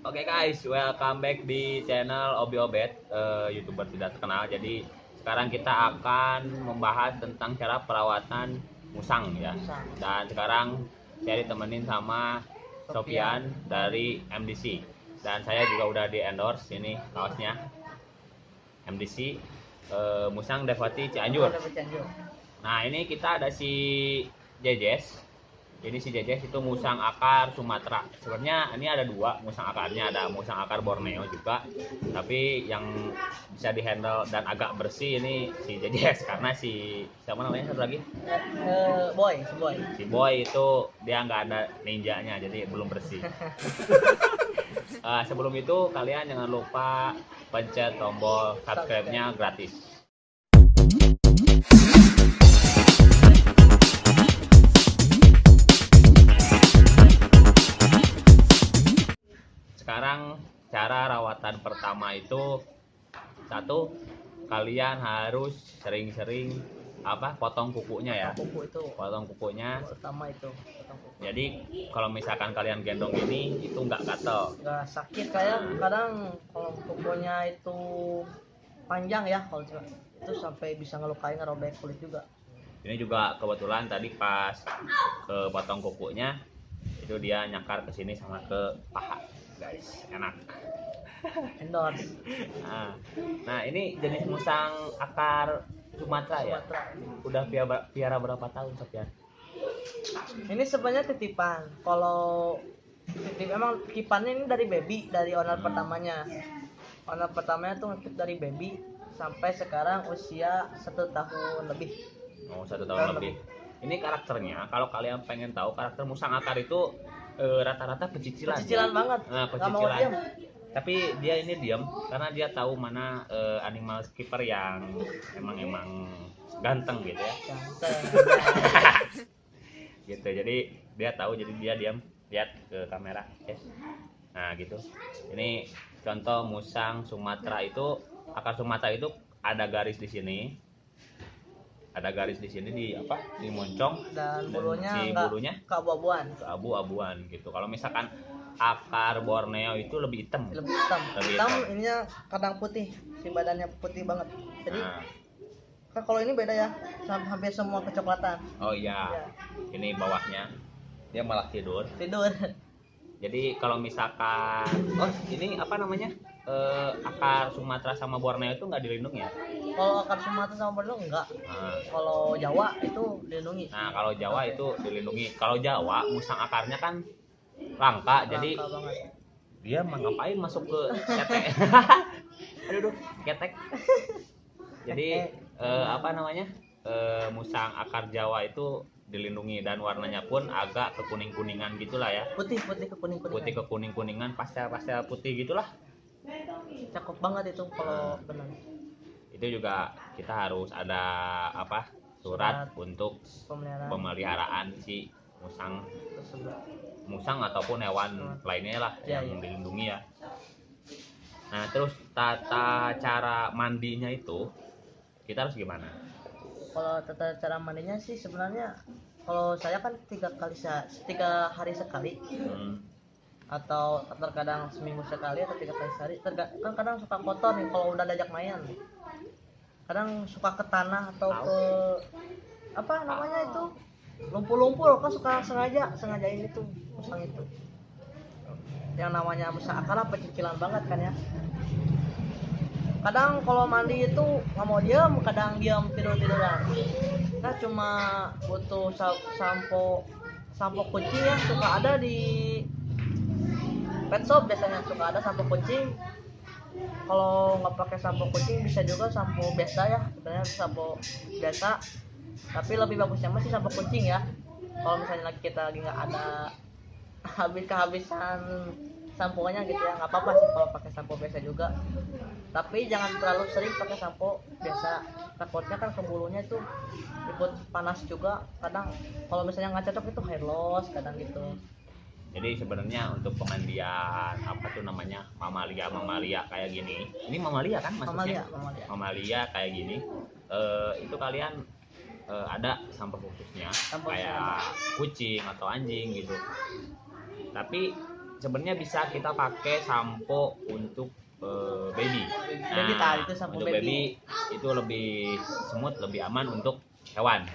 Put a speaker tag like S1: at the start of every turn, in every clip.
S1: Oke guys, welcome back di channel Obi Obet, YouTuber tidak terkenal. Jadi sekarang kita akan membahas tentang cara perawatan musang ya. Dan sekarang saya ditemenin sama Sofian dari MDC. Dan saya juga udah di endorse ini kaosnya MDC Musang Devati Cianjur. Nah ini kita ada si Jejes. Jadi si Jejes itu musang akar Sumatera. Sebenarnya ini ada dua musang akarnya, ada musang akar Borneo juga. Tapi yang bisa dihandle dan agak bersih ini si Jejes karena si siapa namanya satu lagi?
S2: Boy.
S1: Si Boy itu dia nggak ada ninjanya, jadi belum bersih. Sebelum itu kalian jangan lupa pencet tombol subscribe-nya gratis. Sekarang cara rawatan pertama itu satu, kalian harus sering-sering potong kukunya ya. Potong kukunya.
S2: Pertama itu potong kuku.
S1: Jadi kalau misalkan kalian gendong ini itu nggak gatel.
S2: Nggak sakit kayak kadang kalau kukunya itu panjang ya, kalau itu sampai bisa ngelukain, ngerobek kulit juga.
S1: Ini juga kebetulan tadi pas potong kukunya itu dia nyakar ke sini sama ke paha. Guys, enak.
S2: Endorse.
S1: Nah, ini jenis musang akar Sumatera ya. Udah piara berapa tahun, Sofian?
S2: Ini sebenarnya titipan. Kalau titip emang titipannya ini dari baby, dari owner pertamanya. Owner pertamanya tuh ngekip dari baby sampai sekarang usia 1 tahun lebih.
S1: Oh, 1 tahun lebih. Ini karakternya, kalau kalian pengen tahu karakter musang akar itu rata-rata pecicilan.
S2: Pecicilan banget.
S1: Nah, pecicilan. Tapi dia ini diam karena dia tahu mana animal keeper yang emang ganteng gitu ya.
S2: Ganteng.
S1: Gitu. Jadi dia tahu, jadi dia diam, lihat ke kamera, yes. Nah, gitu. Ini contoh musang Sumatera itu, akar Sumatera itu ada garis di sini. Ada garis di sini di moncong,
S2: dan
S1: si bulunya
S2: keabu-abuan
S1: gitu. Kalau misalkan akar Borneo itu lebih hitam.
S2: Hitam ininya kadang putih, si badannya putih banget. Jadi kan kalau ini beda ya, hampir semua kecoklatan.
S1: Oh iya. Ya. Ini bawahnya dia malah tidur. Jadi kalau misalkan ini akar Sumatera sama Borneo itu nggak dilindungi ya?
S2: Kalau akar Sumatera sama Borneo enggak. Kalau Jawa itu dilindungi.
S1: Nah, kalau Jawa itu dilindungi. Kalau Jawa musang akarnya kan langka jadi
S2: banget.
S1: Dia ngapain masuk ke ketek? Aduh, ketek. Jadi musang akar Jawa itu dilindungi dan warnanya pun agak kekuning-kuningan gitulah ya.
S2: Putih kekuning-kuningan.
S1: Putih kekuning-kuningan, pastel putih gitulah.
S2: Cakep banget itu kalau benar.
S1: Itu juga kita harus ada surat untuk pemeliharaan si musang ataupun hewan lainnya lah yang dilindungi ya. Nah, terus tata cara mandinya itu kita harus gimana?
S2: Kalau tata cara mandinya sih sebenarnya kalau saya kan 3 hari sekali. Atau terkadang seminggu sekali atau 3 kali sehari. Kan kadang suka kotor nih kalau udah diajak main. Kadang suka ke tanah atau ke itu lumpur kan suka sengajain itu musang itu. Yang namanya musang akar pecicilan banget kan ya. Kadang kalau mandi itu nggak mau diam, kadang diam tiduran. Kita cuma butuh sampo kucing ya, suka ada di pet shop, biasanya suka ada sampo kucing. Kalau nggak pakai sampo kucing bisa juga sampo biasa ya, sebenarnya sampo biasa. Tapi lebih bagusnya masih sampo kucing ya. Kalau misalnya kita lagi nggak ada kehabisan samponya gitu ya, nggak apa-apa sih kalau pakai sampo biasa juga. Tapi jangan terlalu sering pakai sampo biasa, takutnya kan ke bulunya itu ikut panas juga. Kadang kalau misalnya nggak cocok itu hair loss kadang gitu.
S1: Jadi sebenarnya untuk pemandian mamalia kayak gini, ini mamalia kan maksudnya? Mamalia kayak gini, itu kalian ada sampo khususnya kayak kucing atau anjing gitu. Tapi sebenarnya bisa kita pakai sampo untuk baby.
S2: Baby tadi itu sampo
S1: untuk baby itu lebih smooth, lebih aman untuk hewan.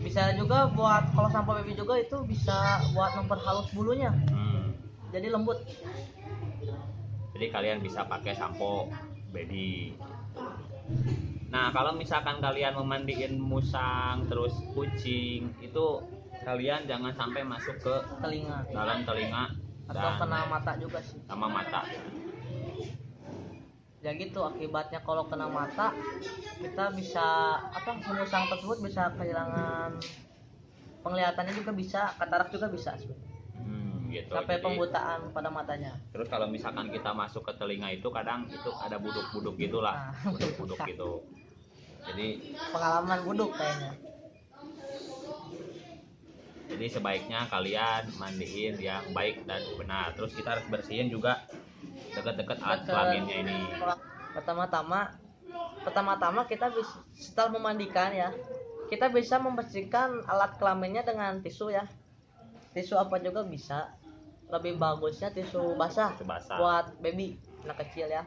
S2: Bisa juga buat, kalau sampo baby juga itu bisa buat memperhalus bulunya. Jadi lembut.
S1: Jadi kalian bisa pakai sampo baby. Nah, kalau misalkan kalian memandiin musang terus kucing, itu kalian jangan sampai masuk ke
S2: Telinga.
S1: dalam telinga
S2: Atau kena mata juga sih.
S1: sama mata.
S2: Ya gitu, akibatnya kalau kena mata kita bisa si musang tersebut bisa kehilangan penglihatannya, juga bisa katarak juga bisa
S1: Gitu.
S2: Sampai
S1: Jadi,
S2: pembutaan pada matanya.
S1: Terus kalau misalkan kita masuk ke telinga itu kadang itu ada buduk-buduk gitulah, buduk-buduk gitu. Jadi
S2: pengalaman buduk kayaknya.
S1: Jadi sebaiknya kalian mandiin yang baik dan benar. Terus kita harus bersihin juga dekat-dekat alat kelaminnya ini.
S2: Pertama-tama kita bisa, setelah memandikan ya, kita bisa membersihkan alat kelaminnya dengan tisu ya. Tisu apa juga bisa. Lebih bagusnya tisu basah. Buat baby, anak kecil ya.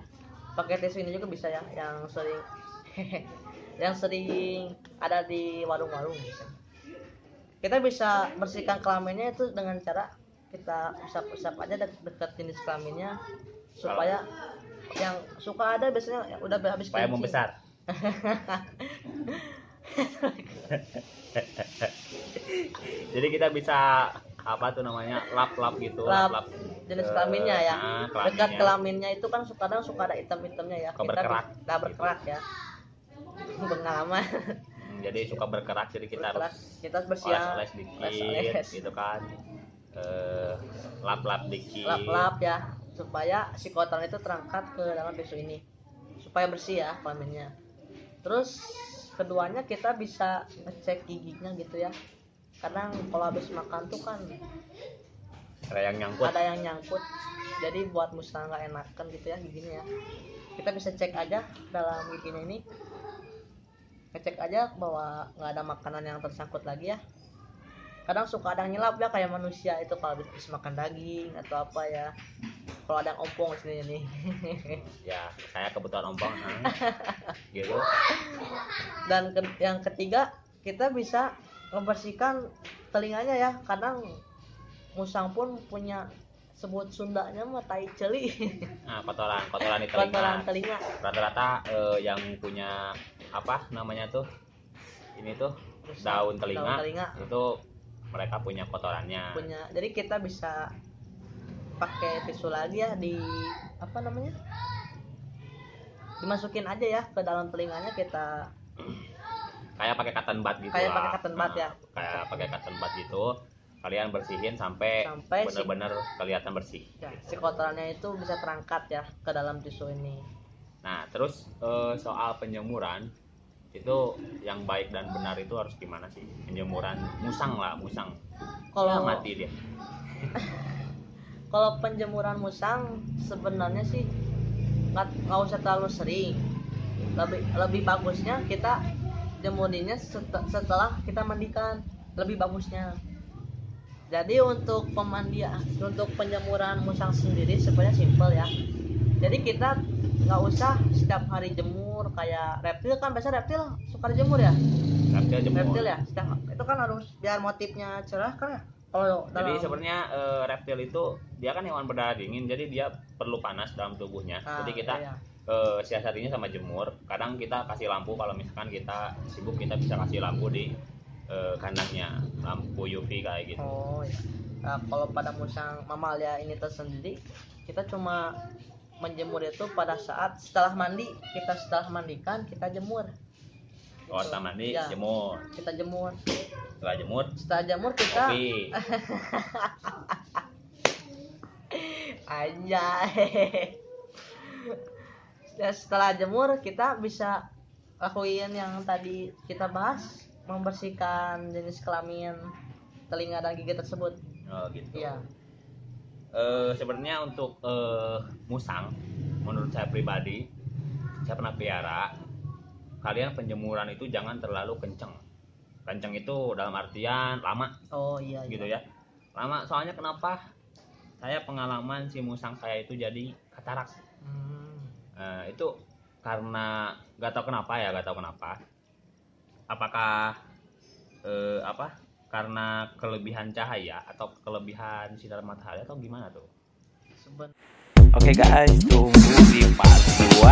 S2: Pakai tisu ini juga bisa ya, yang sering yang sering ada di warung-warung gitu. Kita bisa bersihkan kelaminnya itu dengan cara kita usap-usap aja dekat jenis kelaminnya, supaya yang suka ada biasanya udah habis
S1: supaya membesar. Jadi kita bisa lap-lap gitu,
S2: lap jenis kelaminnya ya. Dekat kelaminnya itu kan kadang suka ada hitam-hitamnya ya. Kita berkerak ya. Pengalaman.
S1: Jadi suka berkerak, jadi kita
S2: harus bersih,
S1: oles dikit gitu kan. Lap-lap dikit.
S2: Lap-lap ya, supaya si kotoran itu terangkat ke dalam tisu ini, supaya bersih ya kelaminnya. Terus keduanya kita bisa ngecek giginya gitu ya. Kadang kalau habis makan tuh kan
S1: ada yang nyangkut.
S2: Jadi buat musang nggak enakan gitu ya giginya ya. Kita bisa cek aja dalam giginya ini, ngecek aja bahwa nggak ada makanan yang tersangkut lagi ya. Kadang suka ada yang nyelap ya, kayak manusia itu kalau habis makan daging atau apa ya. Kalau ada yang ompong di sini nih.
S1: Ya, saya kebetulan ompong. Gitu.
S2: Dan yang ketiga, kita bisa membersihkan telinganya ya. Kadang musang pun punya, sebut Sundanya mah tai celi.
S1: Nah, kotoran di telinga.
S2: Kotoran telinga.
S1: Rata-rata yang punya ini tuh daun telinga itu mereka punya kotorannya.
S2: Jadi kita bisa pakai tisu lagi ya, dimasukin aja ya ke dalam telinganya, kita
S1: kayak pakai cotton bud gitu.
S2: Kayak pakai cotton bud ya.
S1: Kayak pakai cotton bud gitu. Kalian bersihin sampai benar-benar kelihatan bersih.
S2: Ya, si kotorannya itu bisa terangkat ya ke dalam tisu ini.
S1: Nah, terus soal penjemuran itu yang baik dan benar itu harus gimana sih? Penjemuran musang.
S2: Kalau
S1: mati dia.
S2: Kalau penjemuran musang sebenarnya sih nggak usah terlalu sering. Lebih bagusnya kita jemurinnya setelah kita mandikan, lebih bagusnya. Jadi untuk penjemuran musang sendiri sebenarnya simple ya. Jadi kita nggak usah setiap hari jemur kayak reptil kan, biasa reptil suka dijemur ya. Reptil ya, itu kan harus biar motifnya cerah kan ya.
S1: Jadi sebenarnya reptil itu dia kan hewan berdarah dingin, jadi dia perlu panas dalam tubuhnya. Jadi kita siasatinya sama jemur. Kadang kita kasih lampu, kalau misalkan kita sibuk kita bisa kasih lampu di kandangnya, lampu UV kayak gitu.
S2: Iya. Nah, kalau pada musang mamalia ini tersendiri, kita cuma menjemur itu pada saat setelah mandi. Setelah mandikan kita jemur.
S1: Setelah mandi ya, jemur.
S2: Kita jemur.
S1: Setelah jemur
S2: kita anjay. Setelah jemur kita bisa lakuin yang tadi kita bahas, membersihkan jenis kelamin telinga dan gigi tersebut.
S1: Oh gitu.
S2: Iya.
S1: Sebenarnya untuk musang, menurut saya pribadi, saya pernah pelihara. Kalian penjemuran itu jangan terlalu kenceng. Kenceng itu dalam artian lama.
S2: Oh iya.
S1: Gitu ya. Lama, soalnya kenapa? saya pengalaman si musang saya itu jadi katarak. Itu karena nggak tahu kenapa. Apakah karena kelebihan cahaya atau kelebihan sinar matahari atau gimana tuh?
S3: Oke guys, tunggu di part 2